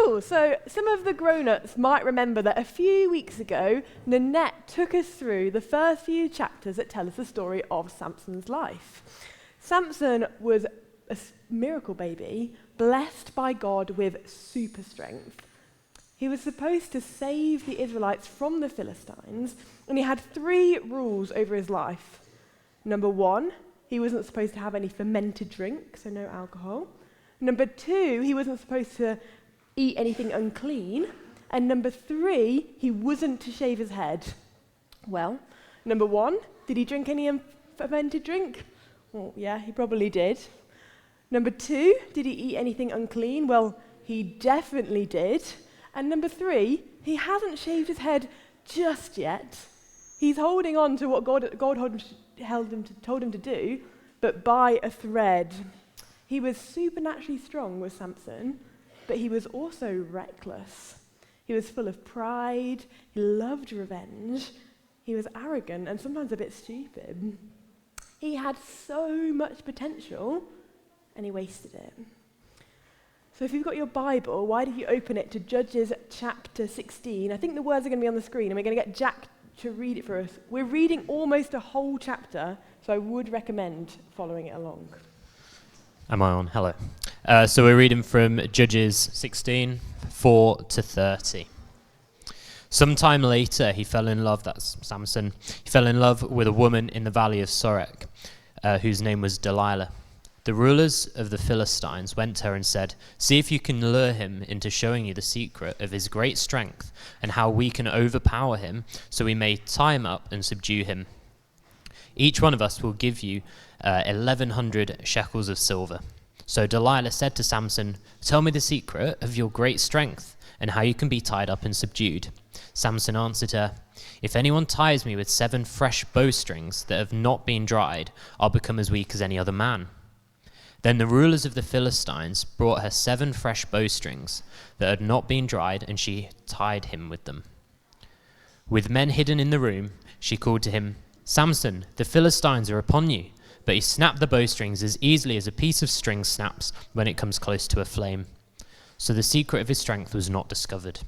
Cool. So some of the grown-ups might remember that a few weeks ago, Nanette took us through the first few chapters that tell us the story of Samson's life. Samson was a miracle baby, blessed by God with super strength. He was supposed to save the Israelites from the Philistines, and he had 3 rules over his life. Number 1, he wasn't supposed to have any fermented drink, so no alcohol. Number 2, he wasn't supposed to eat anything unclean. And number 3, he wasn't to shave his head. Well, number 1, did he drink any fermented drink? Well, yeah, he probably did. Number 2, did he eat anything unclean? Well, he definitely did. And number 3, he hasn't shaved his head just yet. He's holding on to what God told him to do, but by a thread. He was supernaturally strong, was Samson, but he was also reckless. He was full of pride. He loved revenge. He was arrogant and sometimes a bit stupid. He had so much potential, and he wasted it. So if you've got your Bible, why don't you open it to Judges chapter 16? I think the words are going to be on the screen, and we're going to get Jack to read it for us. We're reading almost a whole chapter, so I would recommend following it along. Am I on? Hello. So we're reading from Judges 16, 4 to 30. Sometime later, he fell in love, that's Samson, he fell in love with a woman in the valley of Sorek, whose name was Delilah. The rulers of the Philistines went to her and said, "See if you can lure him into showing you the secret of his great strength and how we can overpower him so we may tie him up and subdue him. Each one of us will give you 1,100 shekels of silver." So Delilah said to Samson, "Tell me the secret of your great strength and how you can be tied up and subdued." Samson answered her, "If anyone ties me with 7 fresh bowstrings that have not been dried, I'll become as weak as any other man." Then the rulers of the Philistines brought her 7 fresh bowstrings that had not been dried, and she tied him with them. With men hidden in the room, she called to him, "Samson, the Philistines are upon you." But he snapped the bowstrings as easily as a piece of string snaps when it comes close to a flame. So the secret of his strength was not discovered.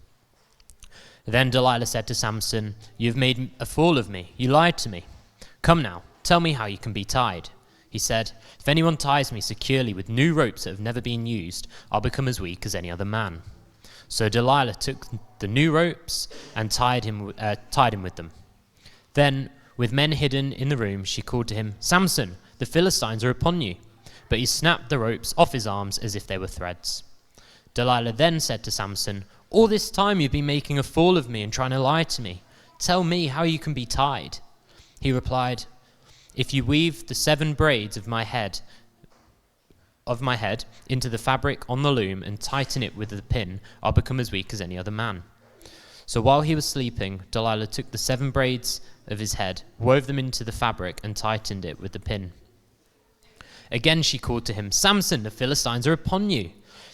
Then Delilah said to Samson, "You have made a fool of me. You lied to me. Come now, tell me how you can be tied." He said, "If anyone ties me securely with new ropes that have never been used, I'll become as weak as any other man." So Delilah took the new ropes and tied him with them. Then, with men hidden in the room, she called to him, "Samson, the Philistines are upon you." But he snapped the ropes off his arms as if they were threads. Delilah then said to Samson, "All this time you've been making a fool of me and trying to lie to me. Tell me how you can be tied." He replied, "If you weave the 7 braids of my head into the fabric on the loom and tighten it with a pin, I'll become as weak as any other man." So while he was sleeping, Delilah took the 7 braids of his head, wove them into the fabric, and tightened it with the pin. Again she called to him, "Samson, the Philistines are upon you."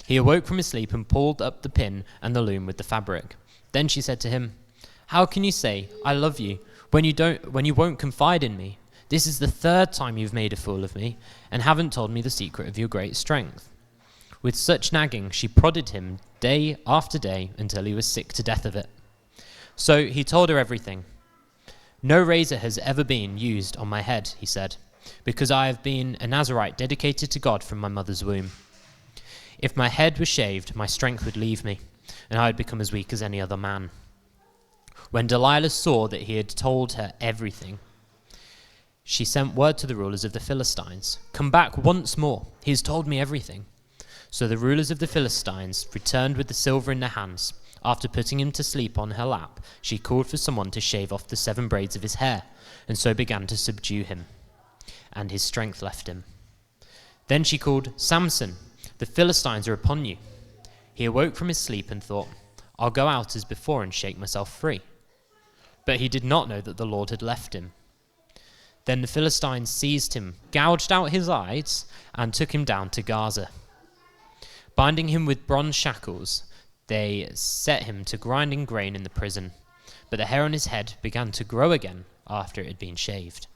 He awoke from his sleep and pulled up the pin and the loom with the fabric. Then she said to him, "How can you say, 'I love you,' when you won't confide in me? This is the 3rd time you've made a fool of me and haven't told me the secret of your great strength." With such nagging, she prodded him day after day until he was sick to death of it. So he told her everything. "No razor has ever been used on my head," he said, "because I have been a Nazirite dedicated to God from my mother's womb. If my head was shaved, my strength would leave me, and I would become as weak as any other man." When Delilah saw that he had told her everything, she sent word to the rulers of the Philistines, "Come back once more. He has told me everything." So the rulers of the Philistines returned with the silver in their hands. After putting him to sleep on her lap, she called for someone to shave off the 7 braids of his hair, and so began to subdue him, and his strength left him. Then she called, "Samson, the Philistines are upon you." He awoke from his sleep and thought, "I'll go out as before and shake myself free." But he did not know that the Lord had left him. Then the Philistines seized him, gouged out his eyes, and took him down to Gaza. Binding him with bronze shackles, they set him to grinding grain in the prison. But the hair on his head began to grow again after it had been shaved.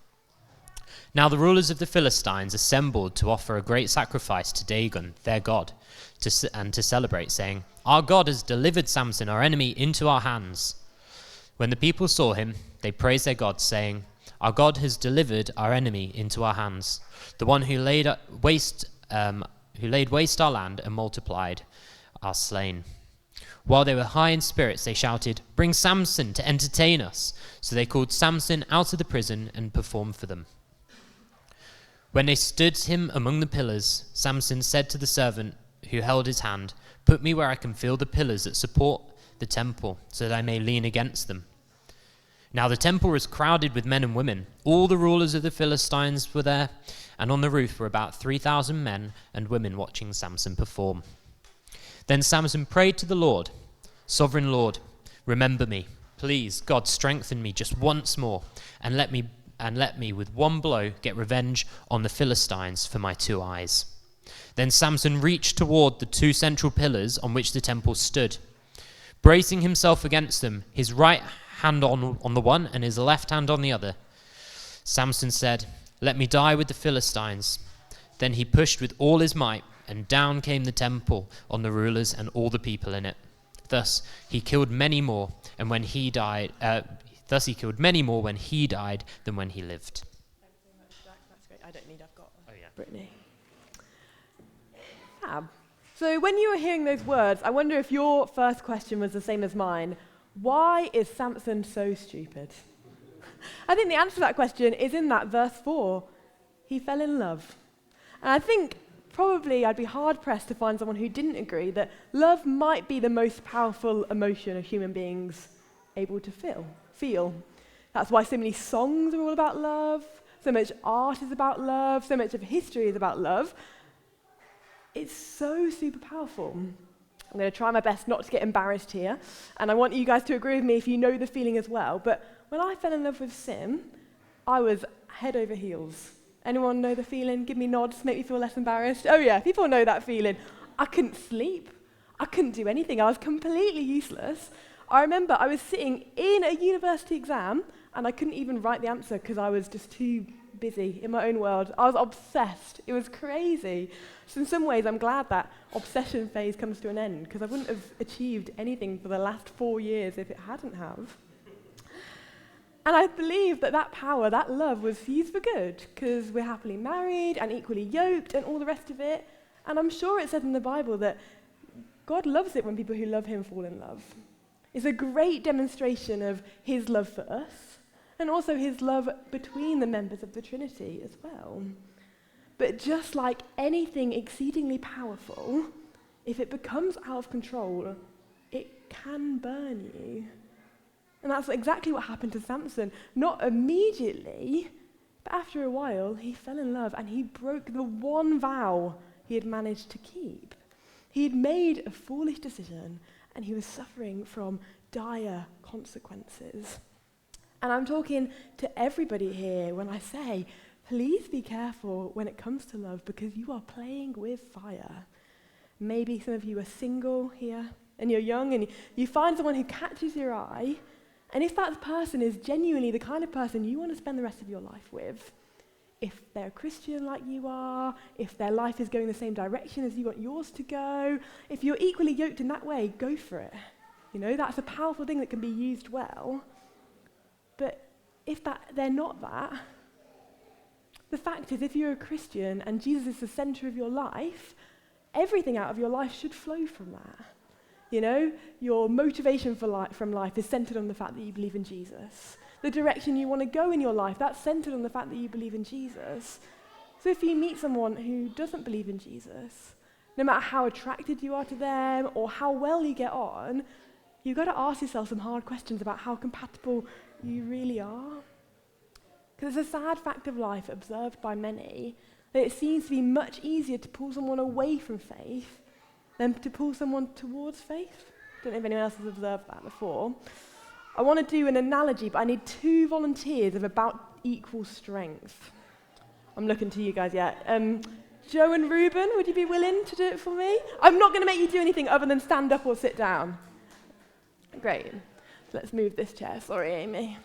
Now the rulers of the Philistines assembled to offer a great sacrifice to Dagon, their god, and to celebrate, saying, "Our God has delivered Samson, our enemy, into our hands." When the people saw him, they praised their God, saying, "Our God has delivered our enemy into our hands, the one who laid waste our land and multiplied our slain." While they were high in spirits, they shouted, "Bring Samson to entertain us." So they called Samson out of the prison and performed for them. When they stood him among the pillars, Samson said to the servant who held his hand, "Put me where I can feel the pillars that support the temple, so that I may lean against them." Now the temple was crowded with men and women. All the rulers of the Philistines were there, and on the roof were about 3,000 men and women watching Samson perform. Then Samson prayed to the Lord, "Sovereign Lord, remember me. Please, God, strengthen me just once more, and let me with one blow get revenge on the Philistines for my 2 eyes." Then Samson reached toward the 2 central pillars on which the temple stood. Bracing himself against them, his right hand on the one and his left hand on the other, Samson said, "Let me die with the Philistines." Then he pushed with all his might, and down came the temple on the rulers and all the people in it. Thus he killed many more, and when he died, than when he lived. Thanks so much, Jack. That's great. I don't need. I've got Oh yeah, Brittany. Fab. So when you were hearing those words, I wonder if your first question was the same as mine. Why is Samson so stupid? I think the answer to that question is in that verse 4. He fell in love. And I think probably I'd be hard-pressed to find someone who didn't agree that love might be the most powerful emotion of human beings able to feel. That's why so many songs are all about love, so much art is about love, so much of history is about love. It's so super powerful. I'm going to try my best not to get embarrassed here, and I want you guys to agree with me if you know the feeling as well. But when I fell in love with Sim, I was head over heels. Anyone know the feeling? Give me nods, make me feel less embarrassed. Oh yeah, people know that feeling. I couldn't sleep. I couldn't do anything. I was completely useless. I remember I was sitting in a university exam, and I couldn't even write the answer because I was just too busy in my own world. I was obsessed. It was crazy. So in some ways, I'm glad that obsession phase comes to an end, because I wouldn't have achieved anything for the last 4 years if it hadn't have. And I believe that power, that love, was used for good, because we're happily married and equally yoked and all the rest of it. And I'm sure it says in the Bible that God loves it when people who love him fall in love. It's a great demonstration of his love for us, and also his love between the members of the Trinity as well. But just like anything exceedingly powerful, if it becomes out of control, it can burn you. And that's exactly what happened to Samson. Not immediately, but after a while, he fell in love and he broke the one vow he had managed to keep. He had made a foolish decision and he was suffering from dire consequences. And I'm talking to everybody here when I say, please be careful when it comes to love, because you are playing with fire. Maybe some of you are single here and you're young and you find someone who catches your eye. And if that person is genuinely the kind of person you want to spend the rest of your life with, if they're a Christian like you are, if their life is going the same direction as you want yours to go, if you're equally yoked in that way, go for it. You know, that's a powerful thing that can be used well. But if they're not that, the fact is, if you're a Christian and Jesus is the center of your life, everything out of your life should flow from that. You know, your motivation from life is centered on the fact that you believe in Jesus. The direction you want to go in your life, that's centered on the fact that you believe in Jesus. So if you meet someone who doesn't believe in Jesus, no matter how attracted you are to them or how well you get on, you've got to ask yourself some hard questions about how compatible you really are. Because it's a sad fact of life, observed by many, that it seems to be much easier to pull someone away from faith than to pull someone towards faith. Don't know if anyone else has observed that before. I want to do an analogy, but I need 2 volunteers of about equal strength. I'm looking to you guys yet. Joe and Ruben, would you be willing to do it for me? I'm not going to make you do anything other than stand up or sit down. Great. So let's move this chair. Sorry, Amy.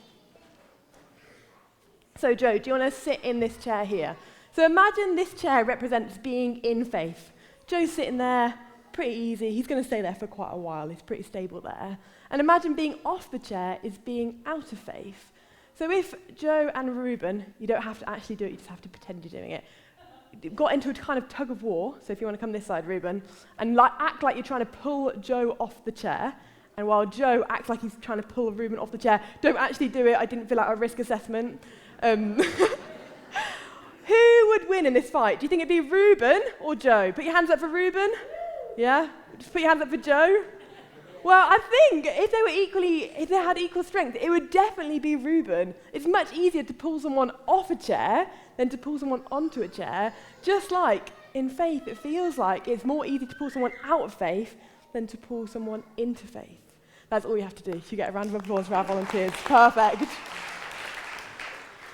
So Joe, do you want to sit in this chair here? So imagine this chair represents being in faith. Joe's sitting there, pretty easy. He's going to stay there for quite a while. He's pretty stable there. And imagine being off the chair is being out of faith. So if Joe and Reuben, you don't have to actually do it, you just have to pretend you're doing it, got into a kind of tug of war, so if you want to come this side, Reuben, and act like you're trying to pull Joe off the chair, and while Joe acts like he's trying to pull Reuben off the chair, don't actually do it, I didn't fill out a risk assessment. Who would win in this fight? Do you think it'd be Reuben or Joe? Put your hands up for Reuben. Yeah? Just put your hands up for Joe. Well, I think if they had equal strength, it would definitely be Reuben. It's much easier to pull someone off a chair than to pull someone onto a chair. Just like in faith, it feels like it's more easy to pull someone out of faith than to pull someone into faith. That's all you have to do. You get a round of applause for our volunteers. Perfect.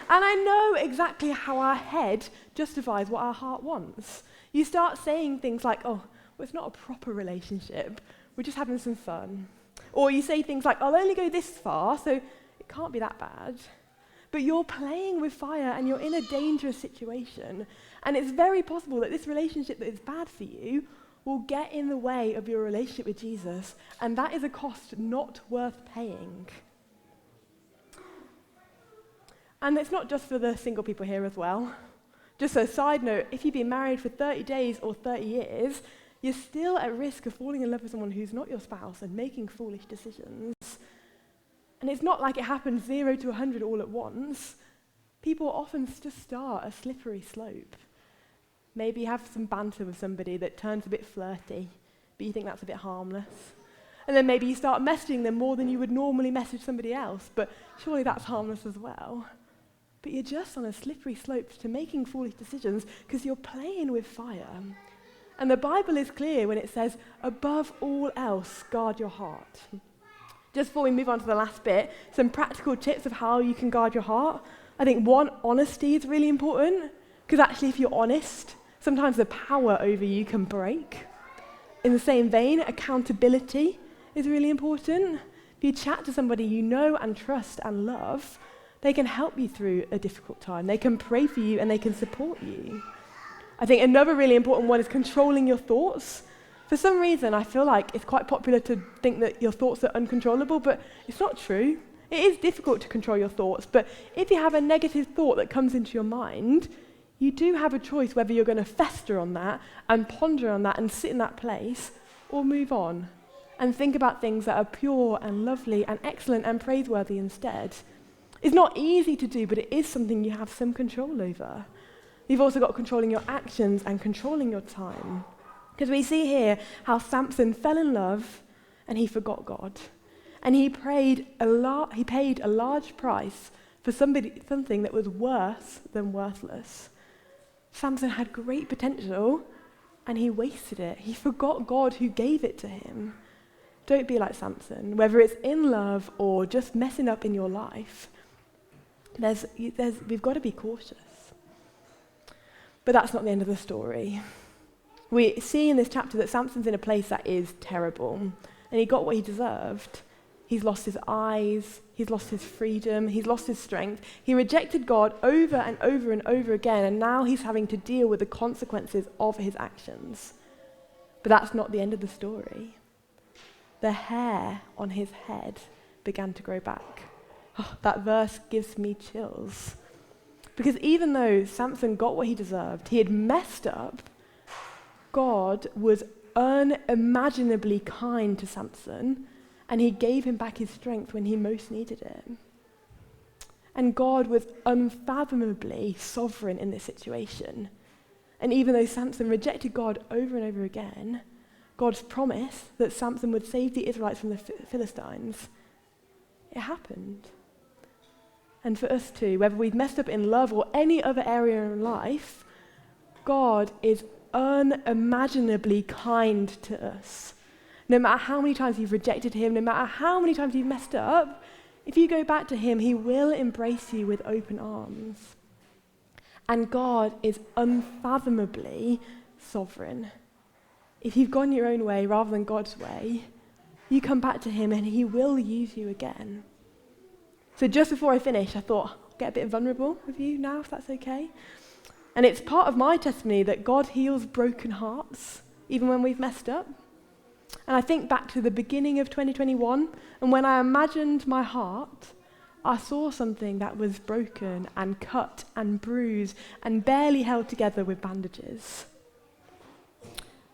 And I know exactly how our head justifies what our heart wants. You start saying things like, oh, well, it's not a proper relationship. We're just having some fun. Or you say things like, I'll only go this far, so it can't be that bad. But you're playing with fire and you're in a dangerous situation. And it's very possible that this relationship that is bad for you will get in the way of your relationship with Jesus. And that is a cost not worth paying. And it's not just for the single people here as well. Just a side note, if you've been married for 30 days or 30 years, you're still at risk of falling in love with someone who's not your spouse and making foolish decisions. And it's not like it happens 0 to 100 all at once. People often just start a slippery slope. Maybe you have some banter with somebody that turns a bit flirty, but you think that's a bit harmless. And then maybe you start messaging them more than you would normally message somebody else, but surely that's harmless as well. But you're just on a slippery slope to making foolish decisions because you're playing with fire. And the Bible is clear when it says, above all else, guard your heart. Just before we move on to the last bit, some practical tips of how you can guard your heart. I think one, honesty is really important, because actually if you're honest, sometimes the power over you can break. In the same vein, accountability is really important. If you chat to somebody you know and trust and love, they can help you through a difficult time. They can pray for you and they can support you. I think another really important one is controlling your thoughts. For some reason, I feel like it's quite popular to think that your thoughts are uncontrollable, but it's not true. It is difficult to control your thoughts, but if you have a negative thought that comes into your mind, you do have a choice whether you're going to fester on that and ponder on that and sit in that place, or move on and think about things that are pure and lovely and excellent and praiseworthy instead. It's not easy to do, but it is something you have some control over. You've also got controlling your actions and controlling your time. Because we see here how Samson fell in love and he forgot God. And he paid a large price for something that was worse than worthless. Samson had great potential and he wasted it. He forgot God who gave it to him. Don't be like Samson, whether it's in love or just messing up in your life. We've got to be cautious. But that's not the end of the story. We see in this chapter that Samson's in a place that is terrible, and he got what he deserved. He's lost his eyes, he's lost his freedom, he's lost his strength. He rejected God over and over and over again, and now he's having to deal with the consequences of his actions. But that's not the end of the story. The hair on his head began to grow back. Oh, that verse gives me chills. Because even though Samson got what he deserved, he had messed up, God was unimaginably kind to Samson, and he gave him back his strength when he most needed it. And God was unfathomably sovereign in this situation. And even though Samson rejected God over and over again, God's promise that Samson would save the Israelites from the Philistines, it happened. And for us too, whether we've messed up in love or any other area in life, God is unimaginably kind to us. No matter how many times you've rejected him, no matter how many times you've messed up, if you go back to him, he will embrace you with open arms. And God is unfathomably sovereign. If you've gone your own way rather than God's way, you come back to him and he will use you again. So just before I finish, I thought, get a bit vulnerable with you now, if that's okay. And it's part of my testimony that God heals broken hearts, even when we've messed up. And I think back to the beginning of 2021, and when I imagined my heart, I saw something that was broken and cut and bruised and barely held together with bandages.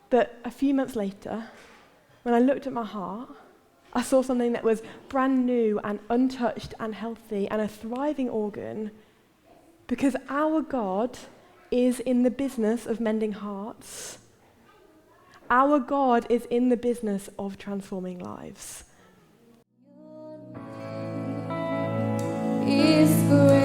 But a few months later, when I looked at my heart, I saw something that was brand new and untouched and healthy and a thriving organ, because our God is in the business of mending hearts. Our God is in the business of transforming lives. Is great.